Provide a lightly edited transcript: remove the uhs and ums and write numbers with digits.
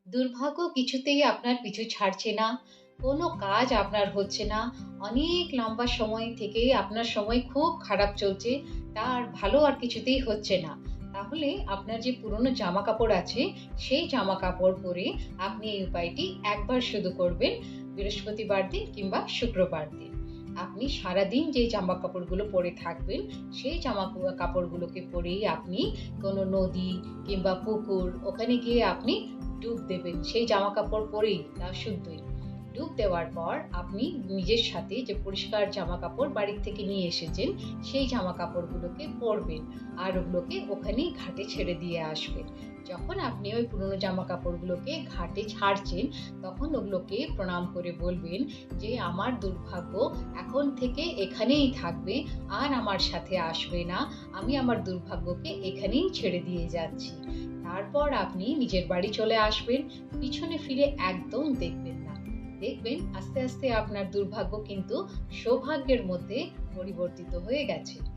দুর্ভাগ্য কিছুতেই আপনার পিছু ছাড়ছে না। কোনো কাজ আপনার হচ্ছে না। অনেক লম্বা সময় থেকে আপনার সময় খুব খারাপ চলছে। তার ভালো আর কিছুতেই হচ্ছে না। তাহলে আপনার যে পুরনো জামাকাপড় আছে, সেই জামাকাপড় পরে আপনি এই উপায়টি একবার শুধু করবেন, বৃহস্পতিবার দিন কিংবা শুক্রবার দিন। আপনি সারাদিন যে জামাকাপড়গুলো পরে থাকবেন, সেই কাপড়গুলোকে পরেই আপনি কোনো নদী কিংবা পুকুর ওখানে গিয়ে আপনি ডুব দেবেন সেই জামাকাপড় পরেই, তা শুদ্ধই। ডুব দেওয়ার পর আপনি নিজের সাথে যে পরিষ্কার জামাকাপড় বাড়ি থেকে নিয়ে এসেছেন, সেই জামাকাপড়গুলোকে পরবেন আর ওগুলোকে ওখানেই ঘাটে ছেড়ে দিয়ে আসবেন। যখন আপনি ওই পুরনো জামাকাপড়গুলোকে ঘাটে ছাড়ছেন, তখন ওগুলোকে প্রণাম করে বলবেন যে, "আমার দুর্ভাগ্য এখন থেকে এখানেই থাকবে, আর আমার সাথে আসবে না। আমি আমার দুর্ভাগ্যকে এখানেই ছেড়ে দিয়ে যাচ্ছি।" তারপর আপনি নিজের বাড়ি চলে আসবেন। পিছনে ফিরে একদম দেখবেন না। দেখবেন আস্তে, আস্তে আপনার দুর্ভাগ্য কিন্তু সৌভাগ্যের মধ্যে পরিবর্তিত হয়ে গেছে।